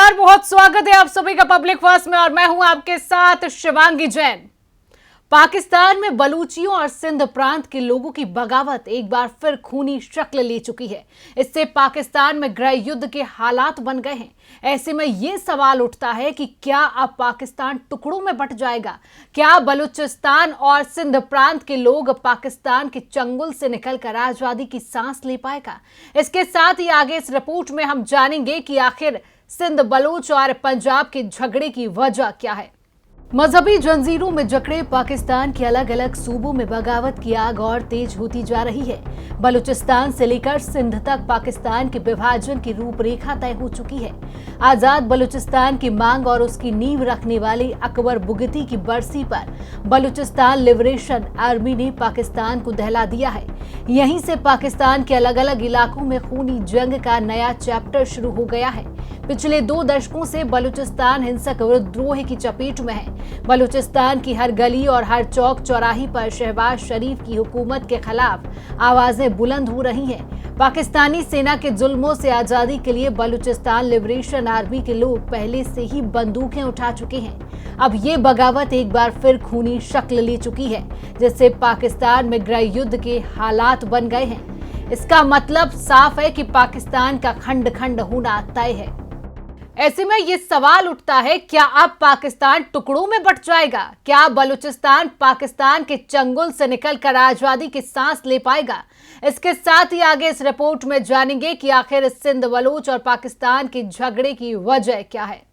नमस्कार, बहुत स्वागत है आप सभी का पब्लिक फर्स्ट में और मैं हूं आपके साथ शिवांगी जैन। पाकिस्तान में बलूचियों और सिंध प्रांत के लोगों की बगावत एक बार फिर खूनी शक्ल ले चुकी है। इससे पाकिस्तान में गृह युद्ध के हालात बन गए हैं। ऐसे में ये सवाल उठता है कि क्या अब पाकिस्तान टुकड़ों में बंट जाएगा? क्या बलूचिस्तान और सिंध प्रांत के लोग पाकिस्तान के चंगुल से निकलकर आजादी की सांस ले पाएगा? इसके साथ ही आगे इस रिपोर्ट में हम जानेंगे कि आखिर सिंध, बलूच और पंजाब के झगड़े की वजह क्या है। मजहबी जंजीरों में जकड़े पाकिस्तान के अलग अलग सूबों में बगावत की आग और तेज होती जा रही है। बलूचिस्तान से लेकर सिंध तक पाकिस्तान के विभाजन की रूपरेखा तय हो चुकी है। आजाद बलूचिस्तान की मांग और उसकी नींव रखने वाले अकबर बुगटी की बरसी पर बलूचिस्तान लिबरेशन आर्मी ने पाकिस्तान को दहला दिया है। यहीं से पाकिस्तान के अलग अलग इलाकों में खूनी जंग का नया चैप्टर शुरू हो गया है। पिछले 2 दशकों से बलूचिस्तान हिंसक विद्रोह की चपेट में है। बलूचिस्तान की हर गली और हर चौक चौराही पर शहबाज शरीफ की हुकूमत के खिलाफ आवाजें बुलंद हो रही हैं। पाकिस्तानी सेना के जुल्मों से आजादी के लिए बलूचिस्तान लिबरेशन आर्मी के लोग पहले से ही बंदूकें उठा चुके हैं। अब ये बगावत एक बार फिर खूनी शक्ल ले चुकी है, जिससे पाकिस्तान में गृह युद्ध के हालात बन गए हैं। इसका मतलब साफ है कि पाकिस्तान का खंड खंड होना तय है। ऐसे में ये सवाल उठता है, क्या अब पाकिस्तान टुकड़ों में बंट जाएगा? क्या बलूचिस्तान पाकिस्तान के चंगुल से निकलकर आजादी की सांस ले पाएगा? इसके साथ ही आगे इस रिपोर्ट में जानेंगे कि आखिर सिंध, बलूच और पाकिस्तान के झगड़े की वजह क्या है।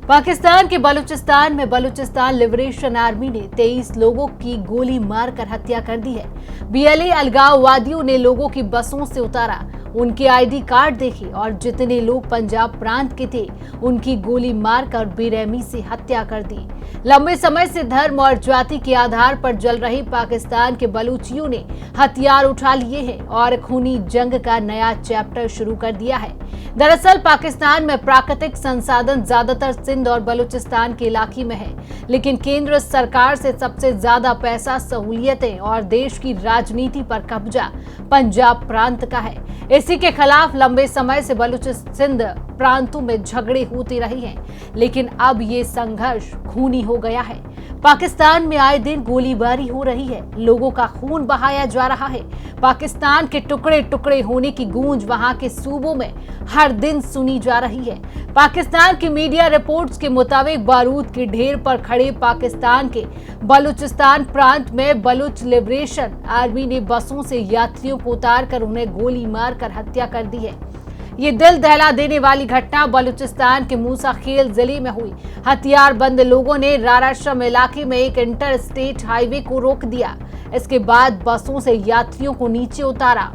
पाकिस्तान के बलूचिस्तान में बलूचिस्तान लिबरेशन आर्मी ने 23 लोगों की गोली मारकर हत्या कर दी है। बीएलए अलगाववादियों ने लोगों की बसों से उतारा, उनके आईडी कार्ड देखे और जितने लोग पंजाब प्रांत के थे उनकी गोली मारकर बेरहमी से हत्या कर दी। लंबे समय से धर्म और जाति के आधार पर जल रही पाकिस्तान के बलूचियों ने हथियार उठा लिए हैं और खूनी जंग का नया चैप्टर शुरू कर दिया है। दरअसल पाकिस्तान में प्राकृतिक संसाधन ज्यादातर सिंध और बलूचिस्तान के इलाके में है, लेकिन केंद्र सरकार से सबसे ज्यादा पैसा, सहूलियतें और देश की राजनीति पर कब्जा पंजाब प्रांत का है। इसी के खिलाफ लंबे समय से बलूच सिंध प्रांतों में झगड़े होते रहे हैं, लेकिन अब ये संघर्ष खूनी हो गया है। पाकिस्तान में आए दिन गोलीबारी हो रही है, लोगों का खून बहाया जा रहा है। पाकिस्तान के टुकड़े टुकड़े होने की गूंज वहां के सूबों में हर दिन सुनी जा रही है। पाकिस्तान की मीडिया रिपोर्ट्स के मुताबिक बारूद के ढेर पर खड़े पाकिस्तान के बलूचिस्तान प्रांत में बलूच लिबरेशन आर्मी ने बसों से यात्रियों को उतारकर उन्हें गोली मारकर हत्या कर दी है। ये दिल दहला देने वाली घटना बलूचिस्तान के मूसा खेल जिले में हुई। हथियारबंद लोगों ने राराशम इलाके में एक इंटर स्टेट हाईवे को रोक दिया। इसके बाद बसों से यात्रियों को नीचे उतारा।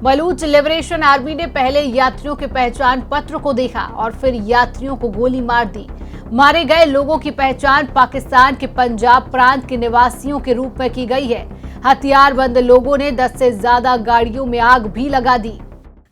बलूच लिबरेशन आर्मी ने पहले यात्रियों के पहचान पत्र को देखा और फिर यात्रियों को गोली मार दी। मारे गए लोगों की पहचान पाकिस्तान के पंजाब प्रांत के निवासियों के रूप में की गई है। हथियारबंद लोगों ने 10 से ज्यादा गाड़ियों में आग भी लगा दी।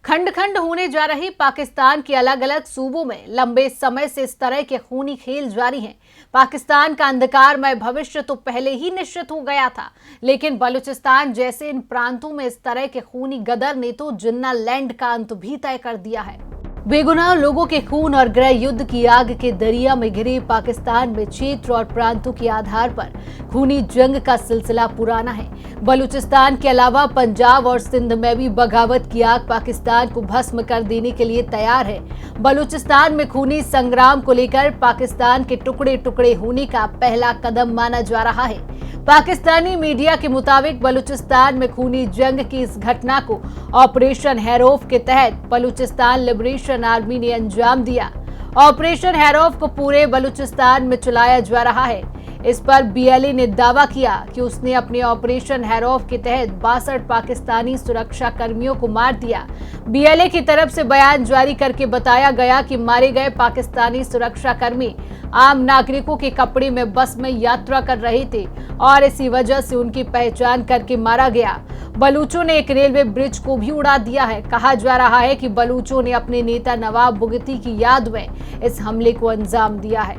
खंड खंड होने जा रही पाकिस्तान के अलग अलग सूबों में लंबे समय से इस तरह के खूनी खेल जारी हैं। पाकिस्तान का अंधकारमय भविष्य तो पहले ही निश्चित हो गया था, लेकिन बलूचिस्तान जैसे इन प्रांतों में इस तरह के खूनी गदर ने तो जिन्ना लैंड का अंत भी तय कर दिया है। बेगुनाह लोगों के खून और गृह युद्ध की आग के दरिया में घिरे पाकिस्तान में क्षेत्र और प्रांतों के आधार पर खूनी जंग का सिलसिला पुराना है। बलूचिस्तान के अलावा पंजाब और सिंध में भी बगावत की आग पाकिस्तान को भस्म कर देने के लिए तैयार है। बलूचिस्तान में खूनी संग्राम को लेकर पाकिस्तान के टुकड़े टुकड़े होने का पहला कदम माना जा रहा है। पाकिस्तानी मीडिया के मुताबिक बलूचिस्तान में खूनी जंग की इस घटना को ऑपरेशन हैरोफ के तहत बलूचिस्तान लिबरेशन आर्मी ने अंजाम दिया। ऑपरेशन हैरोफ को पूरे बलूचिस्तान में चलाया जा रहा है। इस पर बीएलए ने दावा किया कि उसने अपने ऑपरेशन हैरोफ के तहत 62 पाकिस्तानी सुरक्षा कर्मियों को मार दिया। बीएलए की तरफ से बयान जारी करके बताया गया कि मारे गए पाकिस्तानी सुरक्षा कर्मी आम नागरिकों के कपड़े में बस में यात्रा कर रहे थे और इसी वजह से उनकी पहचान करके मारा गया। बलूचों ने एक रेलवे ब्रिज को भी उड़ा दिया है। कहा जा रहा है कि बलूचों ने अपने नेता नवाब बुगटी की याद में इस हमले को अंजाम दिया है।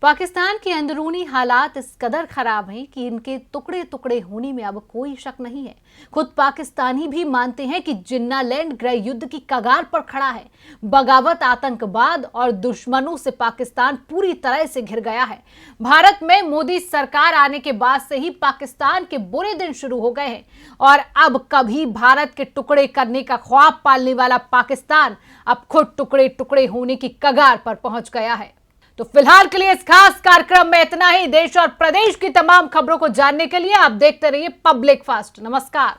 पाकिस्तान के अंदरूनी हालात इस कदर खराब हैं कि इनके टुकड़े टुकड़े होने में अब कोई शक नहीं है। खुद पाकिस्तानी भी मानते हैं कि जिन्नालैंड गृह युद्ध की कगार पर खड़ा है। बगावत, आतंकवाद और दुश्मनों से पाकिस्तान पूरी तरह से घिर गया है। भारत में मोदी सरकार आने के बाद से ही पाकिस्तान के बुरे दिन शुरू हो गए हैं और अब कभी भारत के टुकड़े करने का ख्वाब पालने वाला पाकिस्तान अब खुद टुकड़े टुकड़े होने की कगार पर पहुंच गया है। तो फिलहाल के लिए इस खास कार्यक्रम में इतना ही। देश और प्रदेश की तमाम खबरों को जानने के लिए आप देखते रहिए पब्लिक फास्ट। नमस्कार।